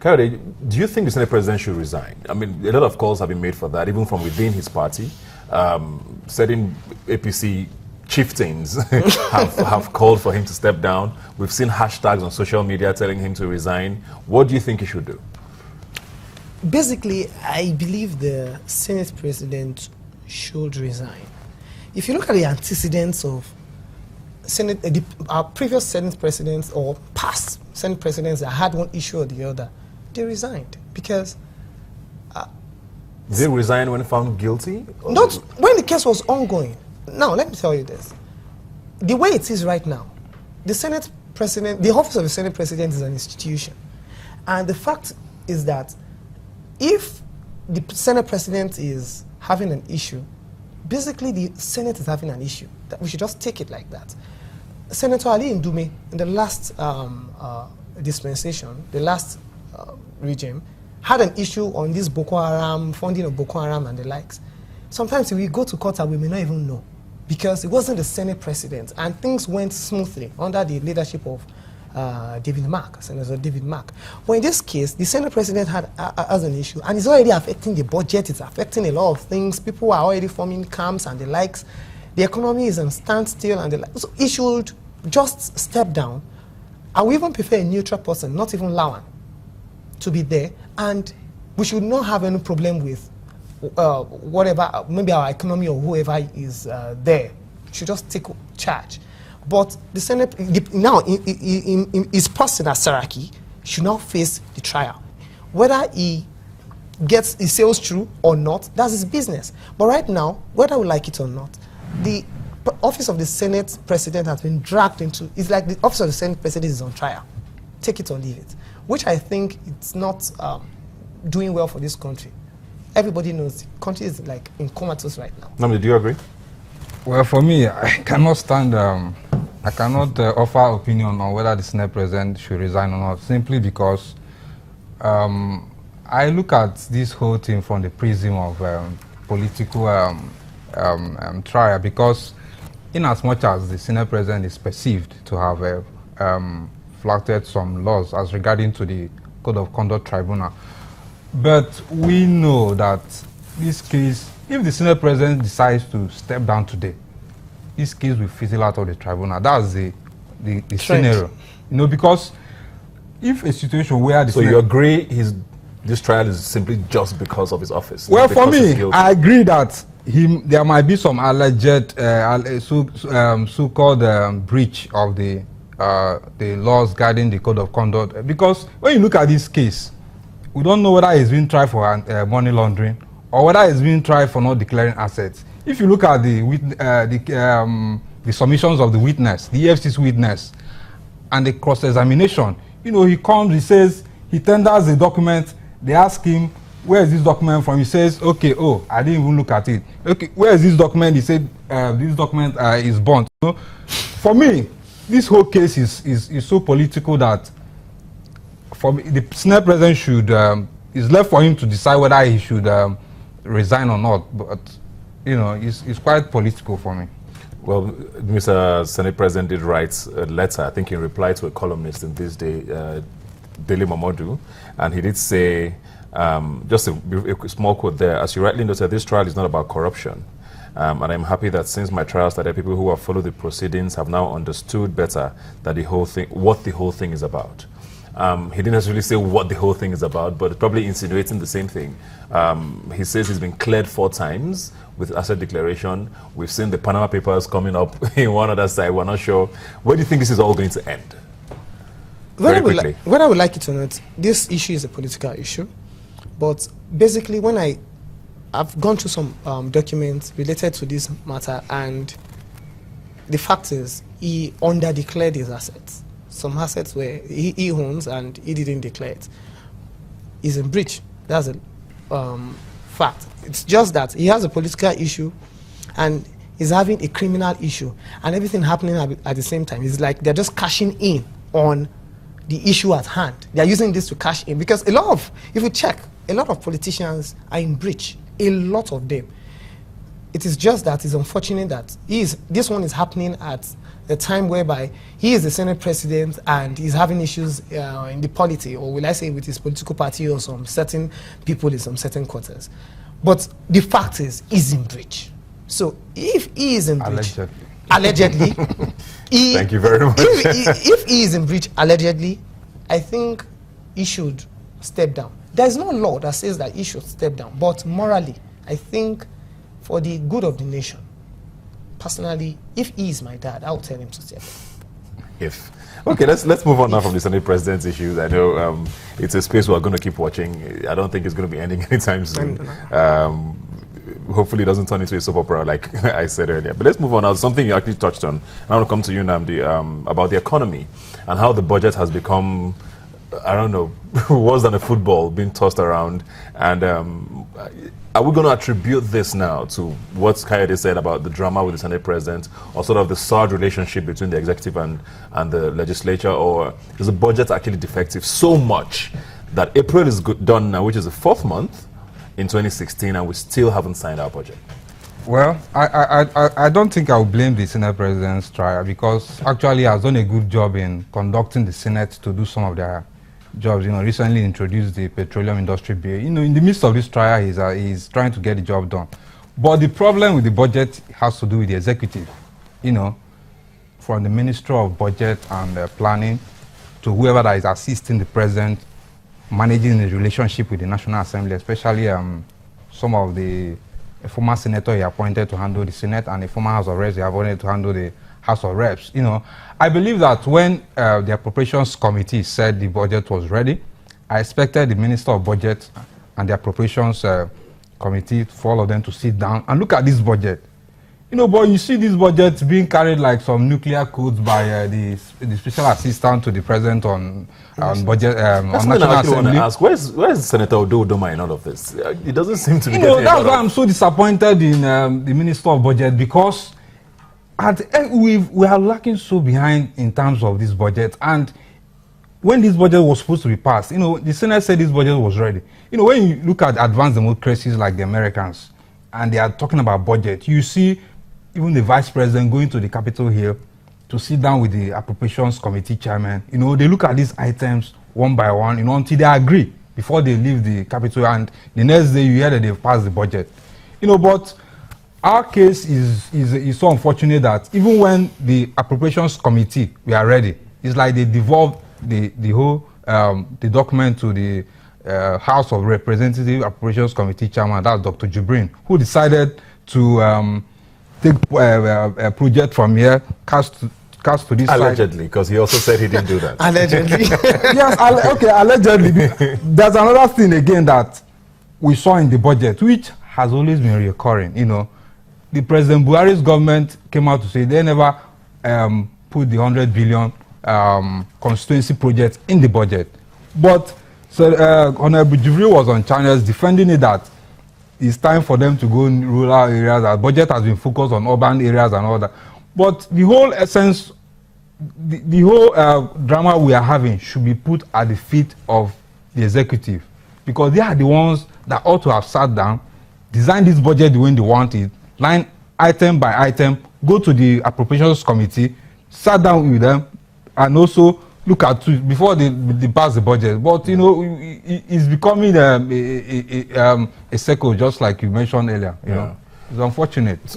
Kayode, do you think the Senate President should resign? I mean, a lot of calls have been made for that, even from within his party. Certain APC chieftains have called for him to step down. We've seen hashtags on social media telling him to resign. What do you think he should do? Basically, I believe the Senate President should resign. If you look at the antecedents of our previous Senate presidents or past Senate presidents that had one issue or the other, they resigned because... they resigned when found guilty? Not when the case was ongoing. Now, let me tell you this. The way it is right now, the Senate President, the office of the Senate President is an institution. And the fact is that if the Senate President is having an issue, basically the Senate is having an issue. That we should just take it like that. Senator Ali Ndume, in the last dispensation, the last regime, had an issue on this Boko Haram, funding of Boko Haram and the likes. Sometimes if we go to court, we may not even know because it wasn't the Senate President and things went smoothly under the leadership of David Mark, Senator David Mark. But in this case, the Senate President has an issue and it's already affecting the budget, it's affecting a lot of things. People are already forming camps and the likes. The economy is on standstill and the likes. So he should just step down. I would even prefer a neutral person, not even Lawan, to be there. And we should not have any problem with whatever, maybe our economy or whoever is there. Should just take charge. But the Senate, now, in his person as Saraki, should now face the trial. Whether he sails through or not, that's his business. But right now, whether we like it or not, the office of the Senate President has been dragged into, it's like the office of the Senate President is on trial. Take it or leave it. Which I think it's not doing well for this country. Everybody knows the country is like in comatose right now. Namdi, do you agree? Well, for me, I cannot stand, I cannot offer opinion on whether the Senate President should resign or not, simply because I look at this whole thing from the prism of political trial, because in as much as the Senate President is perceived to have flouted some laws as regarding to the Code of Conduct Tribunal, but we know that this case, if the Senate President decides to step down today, this case will fizzle out of the tribunal. That's the scenario. You know, because if a situation where the So you agree this trial is simply just because of his office? Well, for me, I agree that there might be some alleged so-called breach of the laws guiding the Code of Conduct. Because when you look at this case, we don't know whether he's being tried for money laundering or whether he's being tried for not declaring assets. If you look at the submissions of the witness, the EFC's witness, and the cross-examination, you know, he comes, he says, he tenders the document, they ask him, where is this document from? He says, okay, oh, I didn't even look at it. Okay, where is this document? He said, this document is burnt. You know? For me, this whole case is so political that for me, the Senate President should, it's left for him to decide whether he should resign or not. But, you know, it's quite political for me. Well, Mr. Senate President did write a letter, I think in reply to a columnist in This Day, Dele Momodu, and he did say, just a small quote there, as you rightly noted, this trial is not about corruption. And I'm happy that since my trial started, people who have followed the proceedings have now understood better that what the whole thing is about. He didn't necessarily say what the whole thing is about, but probably insinuating the same thing. He says he's been cleared 4 times with asset declaration. We've seen the Panama Papers coming up in one other side. We're not sure. Where do you think this is all going to end? Very quickly. Whether I would like it or not, this issue is a political issue. But basically, when I've gone through some documents related to this matter, and the fact is, he underdeclared his assets. Some assets where he owns and he didn't declare it. He's in breach. That's a fact. It's just that he has a political issue and he's having a criminal issue, and everything happening at the same time. It's like they're just cashing in on the issue at hand. They're using this to cash in, because if you check, a lot of politicians are in breach. A lot of them. It is just that it's unfortunate that this one is happening at a time whereby he is the Senate president and he's having issues in the polity, or will I say with his political party or some certain people in some certain quarters. But the fact is, he's in breach. So if he is in breach, allegedly thank you very much. if he is in breach allegedly, I think he should step down. There is no law that says that he should step down, but morally, I think for the good of the nation, personally, if he is my dad, I'll tell him to step down. Okay, let's move on now from the Senate president's issues. I know it's a space we're going to keep watching. I don't think it's going to be ending anytime soon. Hopefully it doesn't turn into a soap opera like I said earlier. But let's move on now. Something you actually touched on. I want to come to you, Nnamdi, about the economy and how the budget has become, I don't know, worse than a football being tossed around. And are we going to attribute this now to what Kayode said about the drama with the Senate president, or sort of the surge relationship between the executive and the legislature, or is the budget actually defective so much that April is done now, which is the 4th month in 2016, and we still haven't signed our budget? Well, I don't think I will blame the Senate president's trial, because actually he has done a good job in conducting the Senate to do some of their jobs. Recently introduced the petroleum industry bill. In the midst of this trial, he's trying to get the job done. But the problem with the budget has to do with the executive. From the Minister of Budget and Planning to whoever that is assisting the president, managing the relationship with the National Assembly, especially some of the former senator he appointed to handle the Senate, and the former House of Reps he appointed to handle the House of Reps. I believe that when the Appropriations Committee said the budget was ready, I expected the Minister of Budget and the Appropriations Committee, for all of them to sit down and look at this budget. But you see this budget being carried like some nuclear codes by the special assistant to the president on budget, on National Assembly. Ask, where's Senator Udoma in all of this? It doesn't seem to be getting that's why I'm so disappointed in the Minister of Budget, because we are lacking so behind in terms of this budget. And when this budget was supposed to be passed, the Senate said this budget was ready. When you look at advanced democracies like the Americans, and they are talking about budget, you see even the vice president going to the Capitol Hill to sit down with the Appropriations Committee chairman. They look at these items one by one, until they agree before they leave the Capitol, and the next day you hear that they've passed the budget. But our case is so unfortunate that even when the Appropriations Committee were ready, it's like they devolved the whole the document to the House of Representatives Appropriations Committee chairman, that's Dr. Jibrin, who decided to take a project from here, cast to this allegedly, because he also said he didn't do that. Allegedly. Yes, okay, allegedly. There's another thing again that we saw in the budget, which has always been recurring. The President Buhari's government came out to say they never put the 100 billion constituency project in the budget. But Honorable Jibri was on channels defending it, that it's time for them to go in rural areas. That budget has been focused on urban areas and all that. But the whole essence, the whole drama we are having should be put at the feet of the executive, because they are the ones that ought to have sat down, designed this budget the way they want it, line item by item, go to the Appropriations Committee, sat down with them, and also look at it before they pass the budget. But it's becoming a circle, just like you mentioned earlier. It's unfortunate.